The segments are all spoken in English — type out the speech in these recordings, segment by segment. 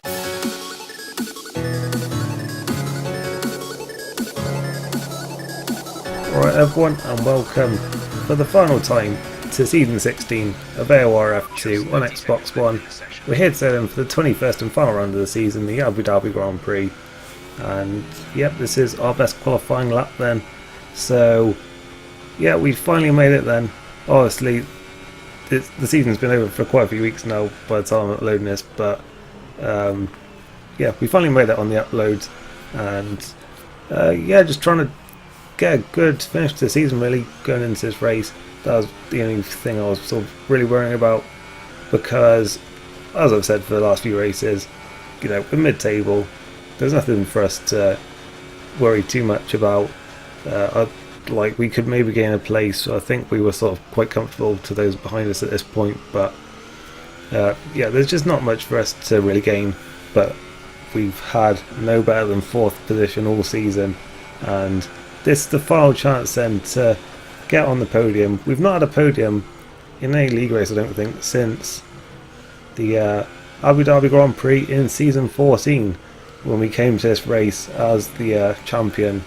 Alright everyone, and welcome for the final time to Season 16 of AOR F2 on Xbox One. We're here today then for the 21st and final round of the season, the Abu Dhabi Grand Prix. And yep, this is our best qualifying lap then. So yeah, we finally made it then. Obviously, the season's been over for quite a few weeks now by the time I'm uploading this, but yeah, we finally made it on the upload. And yeah, just trying to get a good finish to the season really going into this race. That was the only thing I was sort of really worrying about, because as I've said for the last few races, you know, we're mid-table, there's nothing for us to worry too much about. Like, we could maybe gain a place. I think we were sort of quite comfortable to those behind us at this point, but yeah, there's just not much for us to really gain. But we've had no better than 4th position all season, and this is the final chance then to get on the podium. We've not had a podium in any league race, I don't think, since the Abu Dhabi Grand Prix in Season 14, when we came to this race as the champion.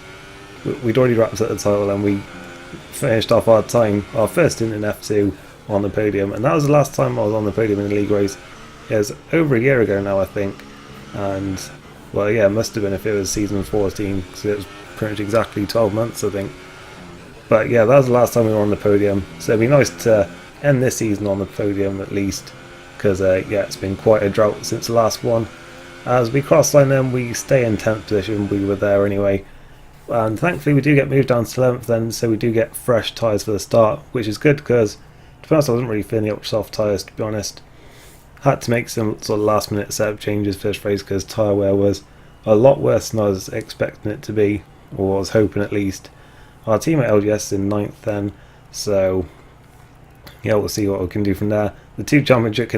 We'd already wrapped up the title and we finished off our first stint in F2 on the podium, and that was the last time I was on the podium in a league race. It was over a year ago now, I think, and well, yeah, it must have been if it was Season 14, because it was pretty much exactly 12 months, I think. But yeah, that was the last time we were on the podium, so it'd be nice to end this season on the podium at least, because yeah, it's been quite a drought since the last one. As we cross line then, we stay in 10th position. We were there anyway, and thankfully we do get moved down to 11th then, so we do get fresh tyres for the start, which is good, because to be honest I wasn't really feeling the ultra soft tyres, to be honest. Had to make some sort of last minute setup changes for this race because tyre wear was a lot worse than I was expecting it to be, or I was hoping at least. Our team at LGS is in 9th then, so yeah, we'll see what we can do from there. The two championship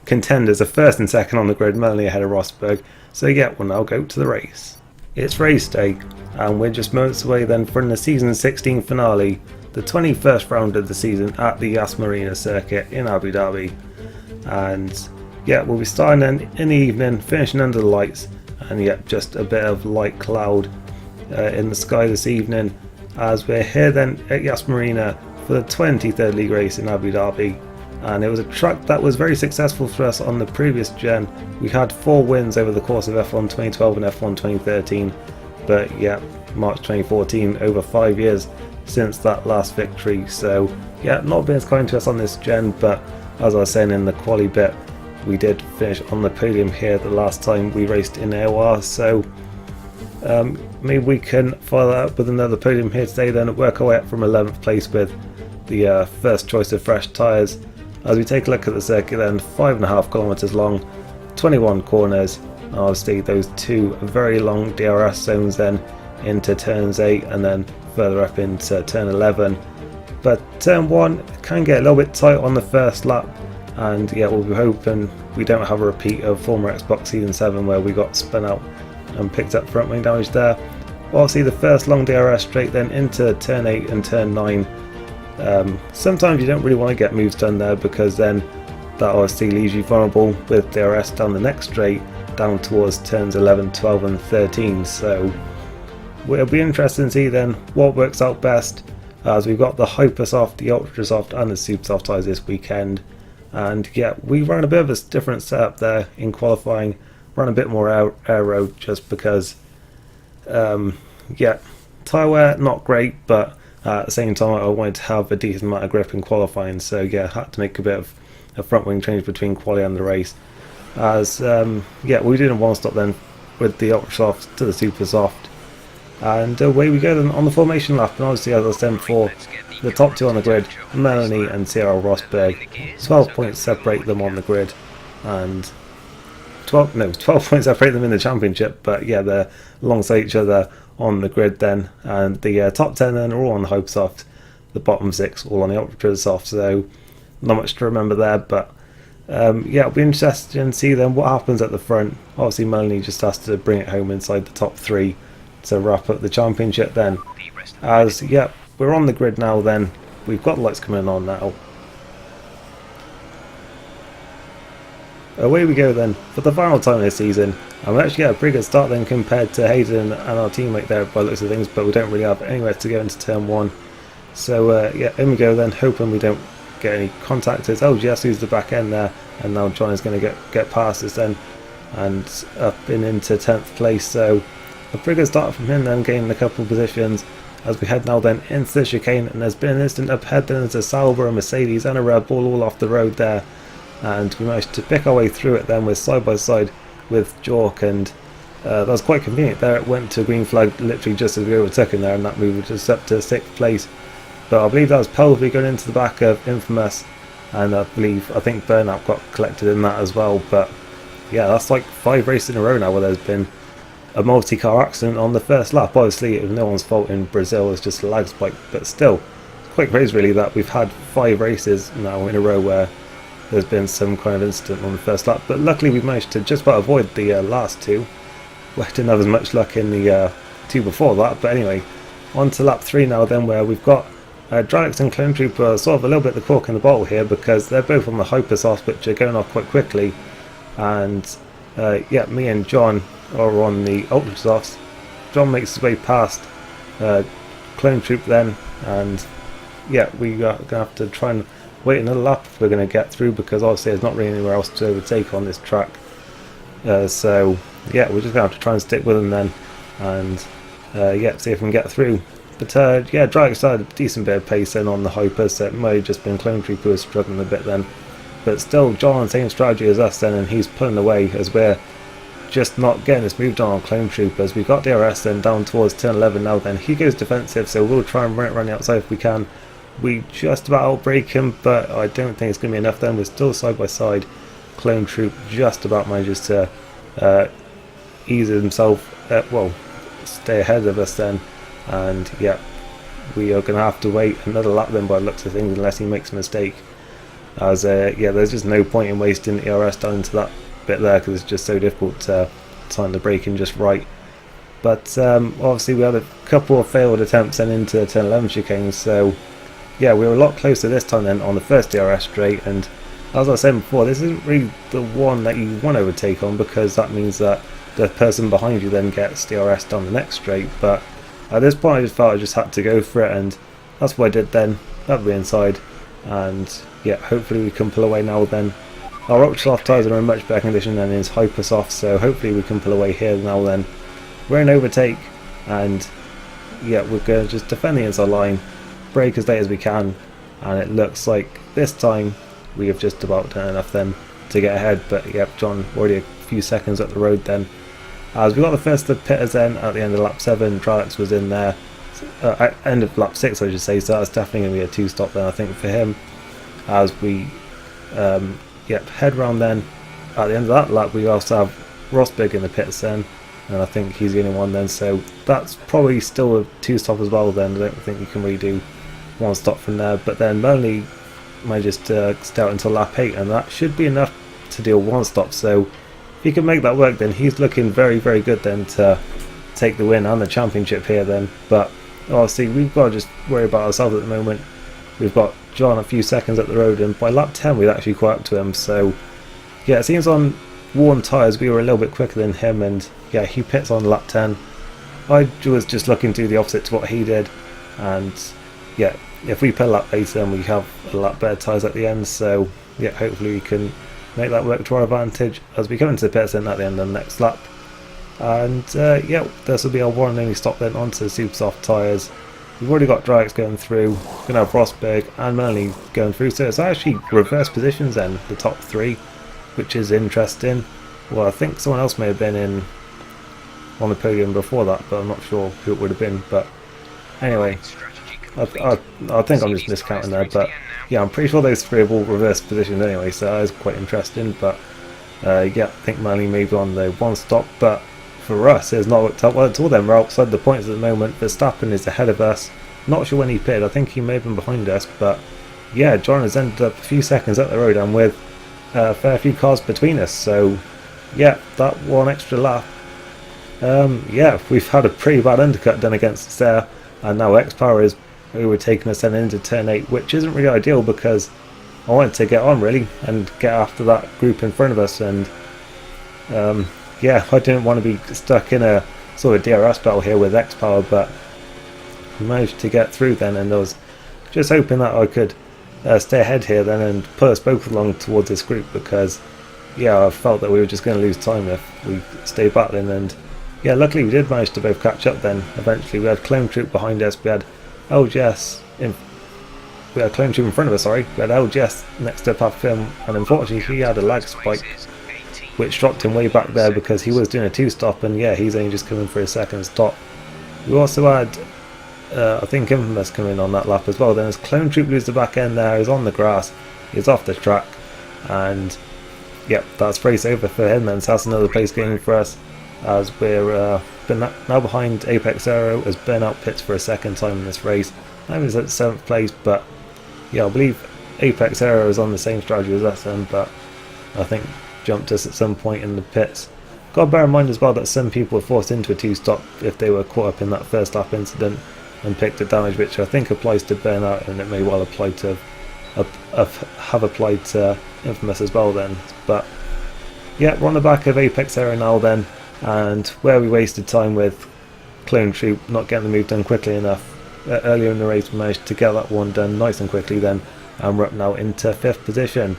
contenders are first and second on the grid, Melanie ahead of Rosberg, so yeah, we'll now go to the race. It's race day, and we're just moments away then from the Season 16 finale, the 21st round of the season at the Yas Marina circuit in Abu Dhabi. And yeah, we'll be starting then in the evening, finishing under the lights, and yeah, just a bit of light cloud in the sky this evening, as we're here then at Yas Marina for the 23rd league race in Abu Dhabi. And it was a track that was very successful for us on the previous gen. We had 4 wins over the course of F1 2012 and F1 2013, but yeah, March 2014, over 5 years since that last victory. So yeah, not been as kind to us on this gen, but as I was saying in the quali bit, we did finish on the podium here the last time we raced in AOR, so maybe we can follow that up with another podium here today then, work our way up from 11th place with the first choice of fresh tyres. As we take a look at the circuit then, 5.5 kilometers long, 21 corners, and obviously those 2 very long DRS zones then into turns 8 and then further up into turn 11. But turn 1 can get a little bit tight on the first lap, and yeah, we'll be hoping we don't have a repeat of former Xbox Season 7 where we got spun out and picked up front wing damage there. Obviously the first long DRS straight then into turn 8 and turn 9. Sometimes you don't really want to get moves done there, because then that obviously leaves you vulnerable with DRS down the next straight down towards turns 11, 12 and 13. So it'll be interesting to see then what works out best, as we've got the Hyper Soft, the Ultra Soft and the Super Soft tyres this weekend. And yeah, we ran a bit of a different setup there in qualifying, ran a bit more aero just because yeah, tyre wear not great, but at the same time I wanted to have a decent amount of grip in qualifying, so yeah, I had to make a bit of a front wing change between quali and the race. As yeah, we did a one stop then with the Ultra Soft to the Super Soft, and away we go then on the formation lap. And obviously, as I was saying before, the top 2 on the grid, Melanie and Sierra Rosberg, 12 points separate them on the grid, and 12 points separate them in the championship, but yeah, they're alongside each other on the grid then. And the top 10 then are all on the Hyper Soft, the bottom 6 all on the Ultra Soft, so not much to remember there. But yeah, it'll be interesting to see then what happens at the front. Obviously Melanie just has to bring it home inside the top 3 to wrap up the championship then. As yeah, we're on the grid now then, we've got the lights coming on now. away we go then for the final time this season. And we actually get a pretty good start then compared to Hayden and our teammate there by the looks of things, but we don't really have anywhere to go into turn 1. So yeah, in we go then, hoping we don't get any contactors. Oh, Jesse's the back end there, and now John is going to get past us then and up and into 10th place. So a pretty good start from him then, gaining a couple of positions as we head now then into the chicane. And there's been an instant up ahead, then there's a Sauber, a Mercedes and a Red Bull all off the road there, and we managed to pick our way through it then with side by side with Jork, and that was quite convenient there. It went to green flag literally just as we overtook him there, and that moved us up to 6th place. But I believe that was probably going into the back of Infamous, and I think Burnout got collected in that as well. But yeah, that's like 5 races in a row now where there's been a multi-car accident on the first lap. Obviously it was no one's fault in Brazil, it's just a lag spike, but still quite crazy really that we've had 5 races now in a row where there's been some kind of incident on the first lap. But luckily we've managed to just about avoid the last 2. We didn't have as much luck in the 2 before that. But anyway, on to lap 3 now then, where we've got Drylix and Clone Trooper sort of a little bit the cork in the bottle here, because they're both on the Hypersofts, which are going off quite quickly. And yeah, me and John are on the Ultrasofts. John makes his way past Clone Troop then, and yeah, we're going to have to try and wait another lap if we're going to get through, because obviously there's not really anywhere else to overtake on this track. So yeah, we're just going to have to try and stick with them then, and yeah, see if we can get through. But yeah, Drylix had a decent bit of pace then on the Hyper, so it may have just been Clone Trooper who was struggling a bit then. But still, John on the same strategy as us then, and he's pulling away as we're just not getting this moved on Clone Troopers. We've got DRS then down towards turn 11 now then. He goes defensive, so we'll try and run it around the outside if we can. We just about outbreak him, but I don't think it's going to be enough then. We're still side by side. Clone Troop just about manages to ease himself, well, stay ahead of us then. And yeah, we are going to have to wait another lap then by the looks of things, unless he makes a mistake. As yeah, there's just no point in wasting ERS down to that bit there, because it's just so difficult to time the braking just right. But obviously we had a couple of failed attempts then into turn 11 chicane, so yeah, we were a lot closer this time then on the first DRS straight. And as I said before, this isn't really the one that you want to overtake on, because that means that the person behind you then gets DRS down the next straight. But at this point I just felt I just had to go for it, and that's what I did then, up the inside. And yeah, hopefully we can pull away now then. Our Ultrasoft tyres are in much better condition than his Hypersoft, so hopefully we can pull away here now then. We're in overtake, and yeah, we're going to just defend the inside line, brake as late as we can, and it looks like this time we have just about done enough then to get ahead. But yep, John already a few seconds up the road then. As we got the first of the pitters then at the end of lap 7, Drylix was in there. At end of lap 6 I should say, so that's definitely going to be a 2-stop then I think for him. As we yep, head round then. At the end of that lap we also have Rosberg in the pits then, and I think he's the only one then, so that's probably still a 2-stop as well then. I don't think you can really do 1 stop from there. But then Lonely manages to stay out until lap 8, and that should be enough to do a 1 stop. So if he can make that work, then he's looking very, very good then to take the win and the championship here then. But obviously we've got to just worry about ourselves at the moment. We've got John a few seconds up the road, and by lap 10 we'd actually caught up to him. So yeah, it seems on worn tyres we were a little bit quicker than him, and yeah, he pits on lap 10. I was just looking to do the opposite to what he did, and yeah, if we put a lap later then we have a lot better tyres at the end. So yeah, hopefully we can make that work to our advantage as we come into the pits then at the end of the next lap. And yeah, this will be our one and only stop then onto the super soft tyres. We've already got Drylix going through, we're going to have Rosberg and Melanie going through, so it's actually reverse positions then, the top 3, which is interesting. Well, I think someone else may have been in on the podium before that, but I'm not sure who it would have been. But anyway, I think I'm just miscounting there, but yeah, I'm pretty sure those 3 have all reverse positions anyway, so that is quite interesting. But yeah, I think Melanie may be on the 1 stop, but for us it's not worked out well at all then. We're outside the points at the moment. Verstappen is ahead of us. Not sure when he pitted, I think he may have been behind us, but yeah, John has ended up a few seconds up the road and with a fair few cars between us. So yeah, that 1 extra lap, yeah, we've had a pretty bad undercut done against us there, and now X-Power is overtaking us then into turn 8, which isn't really ideal because I wanted to get on really and get after that group in front of us, and yeah, I didn't want to be stuck in a sort of DRS battle here with X-Power, but I managed to get through then, and I was just hoping that I could stay ahead here then and put us both along towards this group, because yeah, I felt that we were just going to lose time if we stayed battling. And yeah, luckily we did manage to both catch up then. Eventually we had Clone Troop behind us, we had LGS we had Clone Troop in front of us, sorry, we had LGS next up after him, and unfortunately he had a lag spike which dropped him way back there because he was doing a 2-stop, and yeah, he's only just coming for his second stop. We also had I think Infamous coming on that lap as well. Then as Clone Troop loses the back end there, he's on the grass, he's off the track, and yep, that's race over for him then. So that's another place game for us, as we're now behind Apex Aero as Burnout pits for a second time in this race. I was at 7th place, but yeah, I believe Apex Aero is on the same strategy as us then, but I think jumped us at some point in the pits. Got to bear in mind as well that some people were forced into a 2-stop if they were caught up in that first lap incident and picked up damage, which I think applies to Burnout, and it may well apply to have applied to Infamous as well then. But yeah, we're on the back of Apex Aero now then, and where we wasted time with Clone Troop not getting the move done quickly enough earlier in the race, we managed to get that one done nice and quickly then, and we're up now into 5th position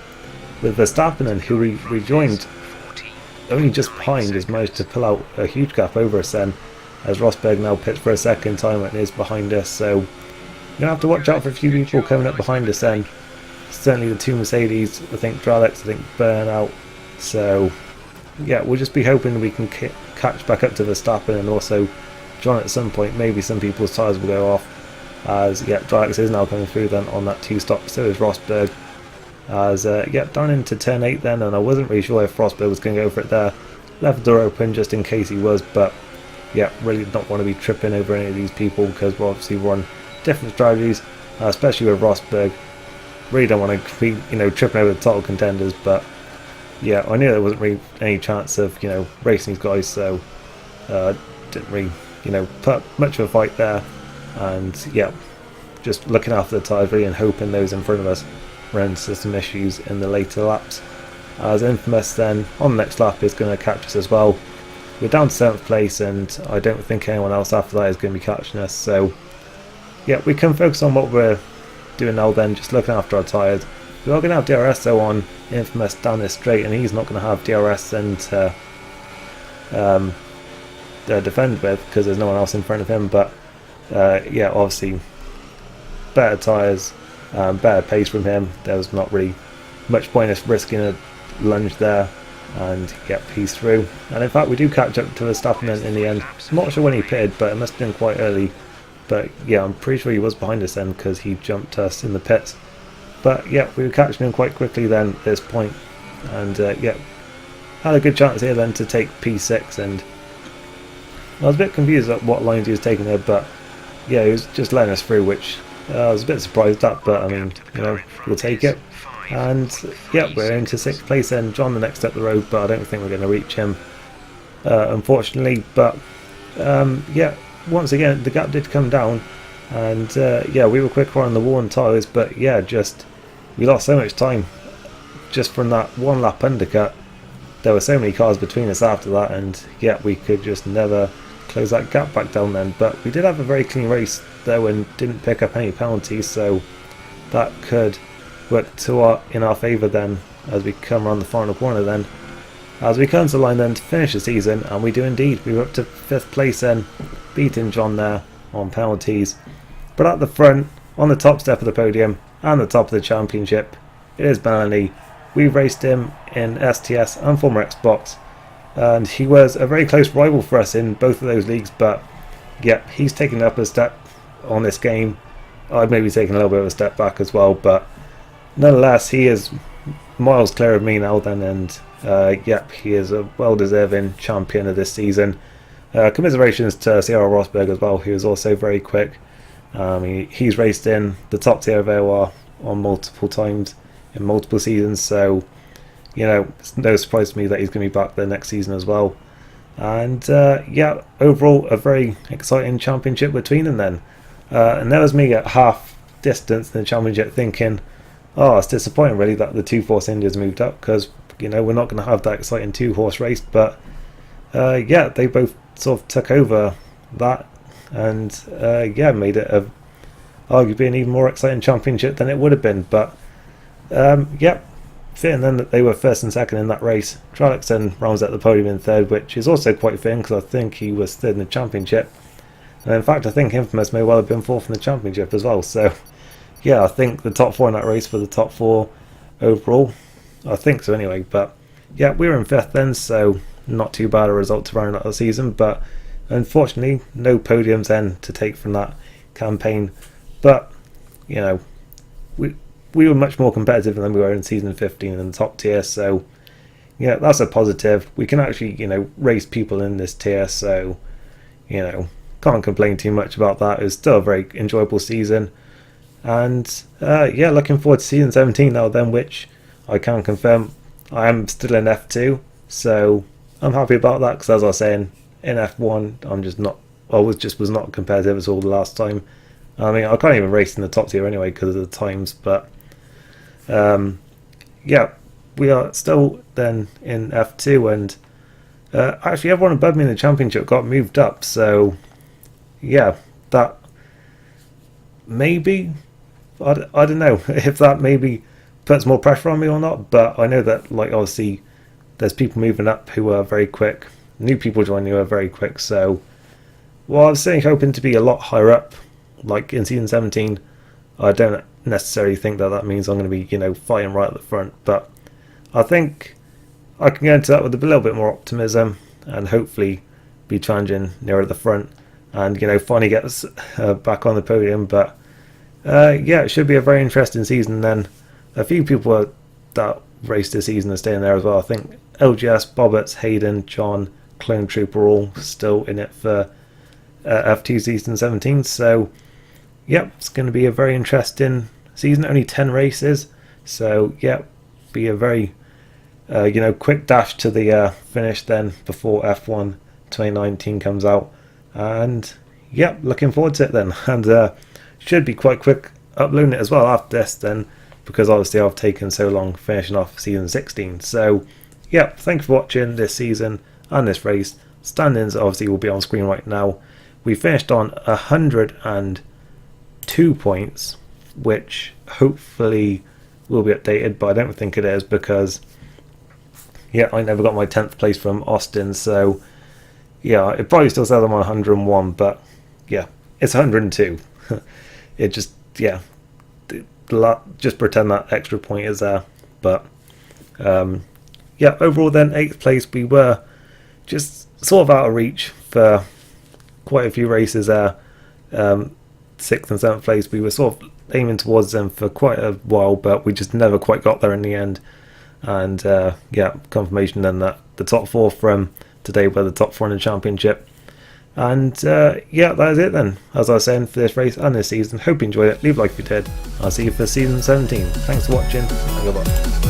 with Verstappen, and who rejoined only just behind, has managed to pull out a huge gap over us then, as Rosberg now pits for a second time and is behind us. So you're going to have to watch out for a few people coming up behind us then. Certainly the 2 Mercedes, I think Dralex, I think Burnout. So yeah, we'll just be hoping we can catch back up to Verstappen, and also John at some point. Maybe some people's tyres will go off, as yeah, Dralex is now coming through then on that 2-stop, so is Rosberg. As yeah, down into turn 8 then, and I wasn't really sure if Rosberg was going to go for it there. Left the door open just in case he was, but yeah, really not want to be tripping over any of these people, because we're obviously on different strategies, especially with Rosberg. Really don't want to be, tripping over the title contenders, but yeah, I knew there wasn't really any chance of, racing these guys, so didn't really, put much of a fight there. And yeah, just looking after the tyres really and hoping those in front of us ran into some issues in the later laps. As Infamous then on the next lap is going to catch us as well. We're down to 7th place, and I don't think anyone else after that is going to be catching us. So yeah, we can focus on what we're doing now then, just looking after our tyres. We are going to have DRS though on Infamous down this straight, and he's not going to have DRS then to defend with, because there's no one else in front of him. But yeah, obviously better tyres, better pace from him. There was not really much point of risking a lunge there, and get he's through. And in fact we do catch up to Verstappen in the end. I'm not sure when he pitted, but it must have been quite early. But yeah, I'm pretty sure he was behind us then, because he jumped us in the pits. But yeah, we were catching him quite quickly then at this point, and yeah, had a good chance here then to take P6, and I was a bit confused at what lines he was taking there, but yeah, he was just letting us through, which I was a bit surprised at, but I mean, we'll take it. And yeah, we're into 6th place then. John the next up the road, but I don't think we're going to reach him, unfortunately. But yeah, once again the gap did come down, and yeah, we were quicker on the worn tyres, but yeah, just we lost so much time just from that 1 lap undercut. There were so many cars between us after that, and yeah, we could just never close that gap back down then. But we did have a very clean race though, and didn't pick up any penalties, so that could work in our favour then as we come around the final corner then, as we come to the line then to finish the season. And we do indeed. We were up to 5th place then, beating John there on penalties. But at the front, on the top step of the podium and the top of the championship, it is Melanie. We raced him in STS and former Xbox, and he was a very close rival for us in both of those leagues. But yeah, he's taken up a step on this game. I've maybe taken a little bit of a step back as well, but nonetheless, he is miles clear of me now then, and yep, he is a well-deserving champion of this season. Commiserations to Sierra Rosberg as well, who is also very quick. He's raced in the top tier of AOR on multiple times in multiple seasons, so it's no surprise to me that he's going to be back there next season as well. And yeah, overall a very exciting championship between them then. And there was me at half distance in the championship thinking, Oh, it's disappointing really that the 2-horse Indians moved up, because we're not going to have that exciting 2-horse race. But yeah, they both sort of took over that, and yeah, made it arguably an even more exciting championship than it would have been. But yeah, fitting then that they were first and second in that race. Trollocs then rounds out the podium in third, which is also quite fitting because I think he was third in the championship. And in fact, I think Infamous may well have been fourth in the championship as well. So yeah, I think the top four in that race were the top four overall. I think so anyway. But yeah, we were in fifth then, so not too bad a result to round out the season. But unfortunately, no podiums then to take from that campaign. But we were much more competitive than we were in season 15 in the top tier. So yeah, that's a positive. We can actually race people in this tier. So can't complain too much about that. It was still a very enjoyable season. And yeah, looking forward to season 17 now then, which I can confirm I am still in F2, so I'm happy about that, because as I was saying, in F1 was not competitive at all the last time. I mean, I can't even race in the top tier anyway because of the times. But yeah, we are still then in F2, and actually everyone above me in the championship got moved up, so yeah, that maybe I don't know if that maybe puts more pressure on me or not. But I know that obviously there's people moving up who are very quick, new people joining who are very quick. So well, I was certainly hoping to be a lot higher up, like in season 17. I don't necessarily think that means I'm going to be fighting right at the front, but I think I can go into that with a little bit more optimism and hopefully be challenging nearer the front and finally get us back on the podium. But yeah, it should be a very interesting season. Then a few people that raced this season are staying there as well. I think LGS, Bobbitt, Hayden, John, Clone Troop are all still in it for F2 season 17. So yep, it's going to be a very interesting season. Only 10 races, so yeah, be a very quick dash to the finish then before F1 2019 comes out. And yeah, looking forward to it then. And should be quite quick uploading it as well after this then, because obviously I've taken so long finishing off season 16. So yeah, thank you for watching this season and this race. Standings obviously will be on screen right now. We finished on 102 points, which hopefully will be updated, but I don't think it is, because yeah, I never got my 10th place from Austin. So yeah, it probably still says I'm on 101, but yeah, it's 102. It just, yeah, just pretend that extra point is there. But yeah, overall then 8th place. We were just sort of out of reach for quite a few races there. 6th and 7th place, we were sort of aiming towards them for quite a while, but we just never quite got there in the end. And yeah, confirmation then that the top 4 from today were the top 4 in the championship. And yeah, that is it then, as I was saying, for this race and this season. Hope you enjoyed it. Leave a like if you did. I'll see you for season 17. Thanks for watching, and goodbye.